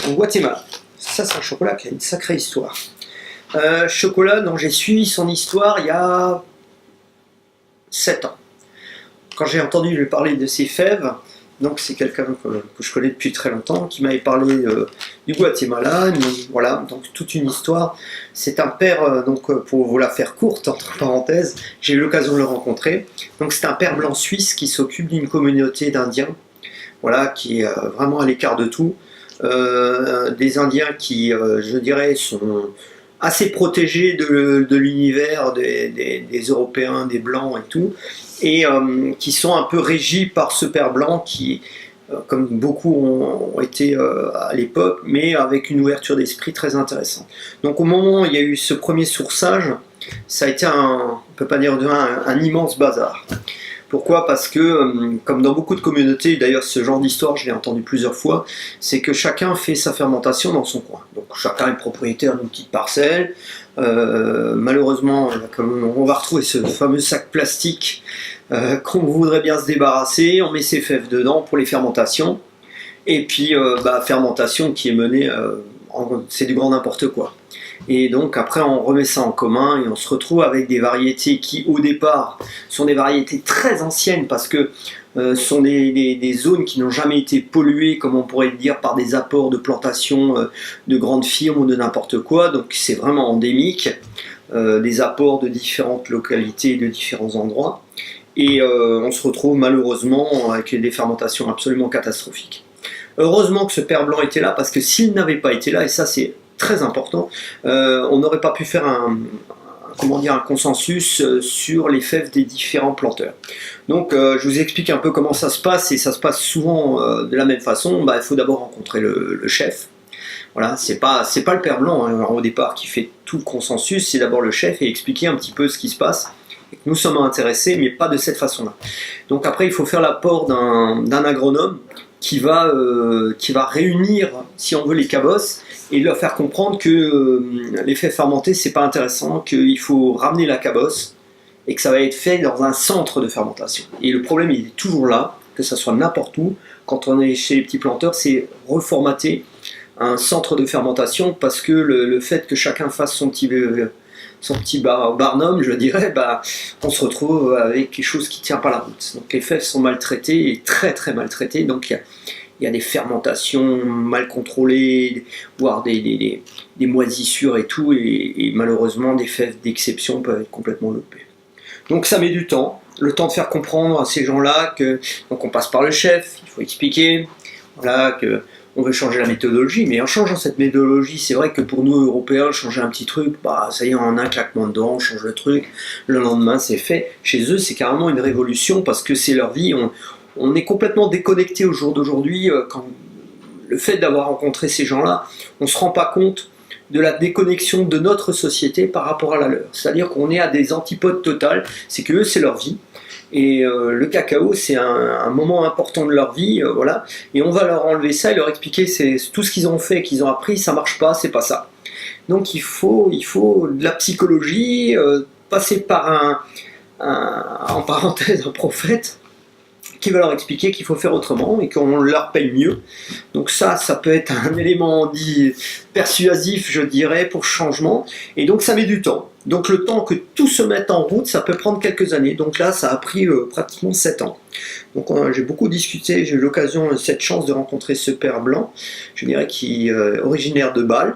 au Guatemala. Ça, c'est un chocolat qui a une sacrée histoire. Chocolat dont j'ai suivi son histoire il y a 7 ans. Quand j'ai entendu lui parler de ses fèves, donc c'est quelqu'un que je connais depuis très longtemps, qui m'avait parlé du Guatemala, voilà, donc toute une histoire. C'est un père, donc pour vous la faire courte, entre parenthèses, j'ai eu l'occasion de le rencontrer. Donc c'est un père blanc suisse qui s'occupe d'une communauté d'Indiens, voilà, qui est vraiment à l'écart de tout. Des Indiens qui, je dirais, sont assez protégés de l'univers des Européens, des Blancs et tout, et qui sont un peu régis par ce père blanc qui, comme beaucoup ont été à l'époque, mais avec une ouverture d'esprit très intéressante. Donc au moment où il y a eu ce premier sourçage, ça a été on peut pas dire un immense bazar. Pourquoi? Parce que, comme dans beaucoup de communautés, d'ailleurs ce genre d'histoire je l'ai entendu plusieurs fois, c'est que chacun fait sa fermentation dans son coin. Donc chacun est propriétaire d'une petite parcelle. Malheureusement, on va retrouver ce fameux sac plastique qu'on voudrait bien se débarrasser. On met ses fèves dedans pour les fermentations. Et puis, fermentation qui est menée, c'est du grand n'importe quoi. Et donc après on remet ça en commun et on se retrouve avec des variétés qui au départ sont des variétés très anciennes parce que sont des zones qui n'ont jamais été polluées, comme on pourrait le dire, par des apports de plantations de grandes firmes ou de n'importe quoi. Donc c'est vraiment endémique, des apports de différentes localités, de différents endroits. Et on se retrouve malheureusement avec des fermentations absolument catastrophiques. Heureusement que ce père blanc était là, parce que s'il n'avait pas été là, et ça c'est très important, on n'aurait pas pu faire un consensus sur les fèves des différents planteurs. Donc je vous explique un peu comment ça se passe, et ça se passe souvent de la même façon. Il faut d'abord rencontrer le chef. Voilà, c'est pas le père blanc au départ qui fait tout le consensus, c'est d'abord le chef, et expliquer un petit peu ce qui se passe. Et que nous sommes intéressés, mais pas de cette façon-là. Donc après il faut faire l'apport d'un agronome qui va réunir, si on veut, les cabosses et leur faire comprendre que les fèves fermentées c'est pas intéressant, qu'il faut ramener la cabosse et que ça va être fait dans un centre de fermentation. Et le problème il est toujours là, que ça soit n'importe où, quand on est chez les petits planteurs, c'est reformater un centre de fermentation, parce que le fait que chacun fasse son petit barnum, je dirais, on se retrouve avec quelque chose qui ne tient pas la route. Donc les fèves sont maltraitées, et très très maltraitées, donc il y a des fermentations mal contrôlées, voire des moisissures et tout, et malheureusement des fèves d'exception peuvent être complètement lopées. Donc ça met du temps, le temps de faire comprendre à ces gens-là que, donc on passe par le chef, il faut expliquer, voilà, que on veut changer la méthodologie, mais en changeant cette méthodologie, c'est vrai que pour nous Européens, changer un petit truc, ça y est, en un claquement de doigts, on change le truc, le lendemain c'est fait. Chez eux, c'est carrément une révolution, parce que c'est leur vie, on est complètement déconnecté au jour d'aujourd'hui. Quand le fait d'avoir rencontré ces gens-là, on ne se rend pas compte de la déconnexion de notre société par rapport à la leur. C'est-à-dire qu'on est à des antipodes totales, c'est que eux, c'est leur vie. Et le cacao, c'est un moment important de leur vie, voilà. Et on va leur enlever ça et leur expliquer tout ce qu'ils ont fait, qu'ils ont appris, ça marche pas, c'est pas ça. Donc il faut de la psychologie, passer par en parenthèse, un prophète, qui va leur expliquer qu'il faut faire autrement et qu'on leur paye mieux. Donc ça peut être un élément dit persuasif, je dirais, pour changement. Et donc ça met du temps. Donc le temps que tout se mette en route, ça peut prendre quelques années. Donc là, ça a pris pratiquement 7 ans. Donc j'ai beaucoup discuté, j'ai eu l'occasion, cette chance de rencontrer ce père blanc, je dirais, qui est originaire de Bâle.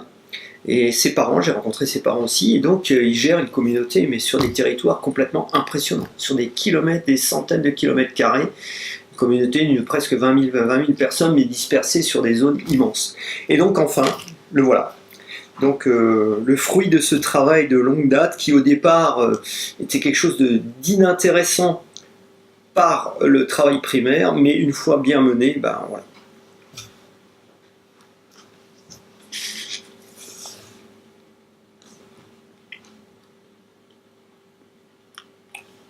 Et ses parents, j'ai rencontré ses parents aussi, et donc ils gèrent une communauté, mais sur des territoires complètement impressionnants, sur des kilomètres, des centaines de kilomètres carrés, une communauté de presque 20 000 personnes, mais dispersées sur des zones immenses. Et donc enfin, le voilà. Donc le fruit de ce travail de longue date, qui au départ était quelque chose d'inintéressant par le travail primaire, mais une fois bien mené, voilà.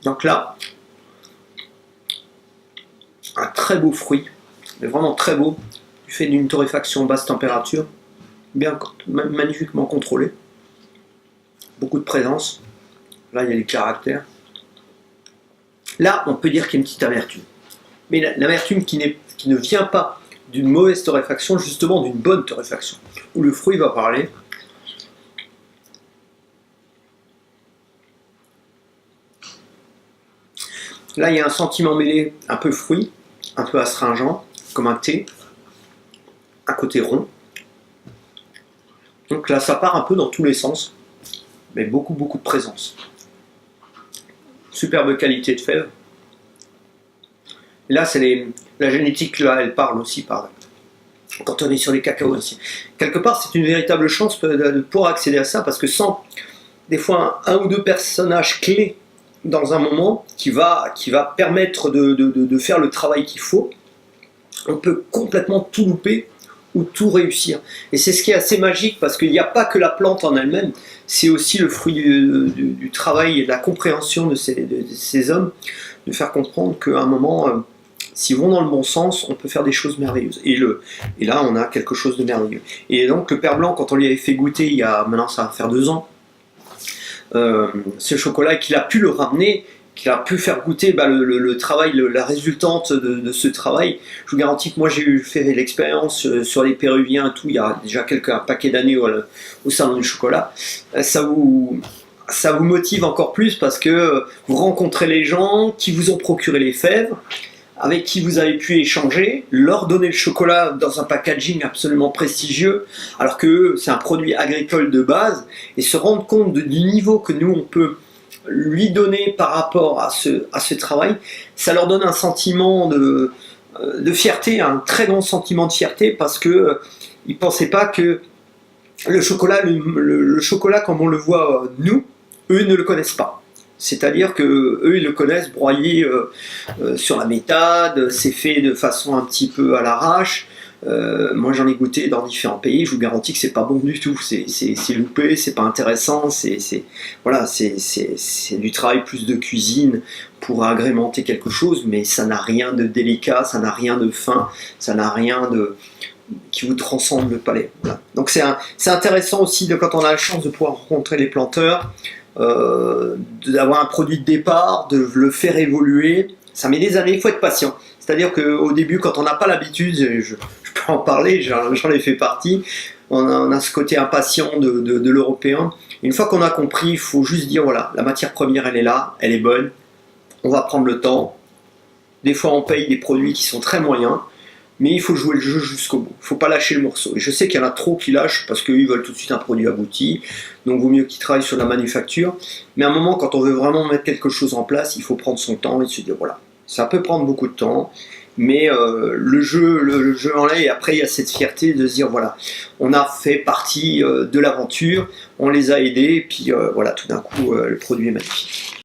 Donc là, un très beau fruit, mais vraiment très beau, du fait d'une torréfaction basse température, magnifiquement contrôlée, beaucoup de présence. Là, il y a les caractères. Là, on peut dire qu'il y a une petite amertume. Mais l'amertume qui ne vient pas d'une mauvaise torréfaction, justement d'une bonne torréfaction, où le fruit va parler. Là, il y a un sentiment mêlé, un peu fruit, un peu astringent, comme un thé, un côté rond. Donc là, ça part un peu dans tous les sens, mais beaucoup de présence. Superbe qualité de fèves. Là, c'est la génétique, là, elle parle aussi quand on est sur les cacaos aussi. Quelque part, c'est une véritable chance de pouvoir accéder à ça, parce que sans, des fois, un ou deux personnages clés dans un moment qui va permettre de faire le travail qu'il faut, on peut complètement tout louper ou tout réussir. Et c'est ce qui est assez magique, parce qu'il n'y a pas que la plante en elle-même, c'est aussi le fruit du travail et de la compréhension de ces hommes, de faire comprendre qu'à un moment, s'ils vont dans le bon sens, on peut faire des choses merveilleuses. Et là, on a quelque chose de merveilleux. Et donc, le Père Blanc, quand on lui avait fait goûter, maintenant ça va faire 2 ans, ce chocolat, et qu'il a pu le ramener, qu'il a pu faire goûter le travail, la résultante de ce travail. Je vous garantis que moi j'ai fait l'expérience sur les Péruviens et tout, il y a déjà un paquet d'années au salon du chocolat. Ça vous motive encore plus, parce que vous rencontrez les gens qui vous ont procuré les fèves, avec qui vous avez pu échanger, leur donner le chocolat dans un packaging absolument prestigieux, alors que c'est un produit agricole de base, et se rendre compte du niveau que nous on peut lui donner par rapport à ce travail, ça leur donne un sentiment de fierté, un très grand sentiment de fierté, parce que ils ne pensaient pas que le chocolat, le chocolat comme on le voit nous, eux ne le connaissent pas. C'est-à-dire qu'eux, ils le connaissent broyé sur la méthode, c'est fait de façon un petit peu à l'arrache. Moi, j'en ai goûté dans différents pays, je vous garantis que c'est pas bon du tout. C'est loupé, c'est pas intéressant, voilà, c'est du travail plus de cuisine pour agrémenter quelque chose, mais ça n'a rien de délicat, ça n'a rien de fin, ça n'a rien qui vous transcende le palais. Voilà. Donc c'est intéressant aussi, quand on a la chance de pouvoir rencontrer les planteurs, d'avoir un produit de départ, de le faire évoluer. Ça met des années, il faut être patient. C'est-à-dire qu'au début, quand on n'a pas l'habitude, je peux en parler, j'en ai fait partie, on a ce côté impatient de l'européen. Une fois qu'on a compris, il faut juste dire, voilà, la matière première, elle est là, elle est bonne, on va prendre le temps. Des fois, on paye des produits qui sont très moyens, mais il faut jouer le jeu jusqu'au bout. Il ne faut pas lâcher le morceau. Et je sais qu'il y en a trop qui lâchent parce qu'ils veulent tout de suite un produit abouti. Donc, il vaut mieux qu'ils travaillent sur la manufacture. Mais à un moment, quand on veut vraiment mettre quelque chose en place, il faut prendre son temps et se dire, voilà, ça peut prendre beaucoup de temps. Mais le jeu en est. Et après, il y a cette fierté de se dire, voilà, on a fait partie de l'aventure, on les a aidés. Et puis, voilà, tout d'un coup, le produit est magnifique.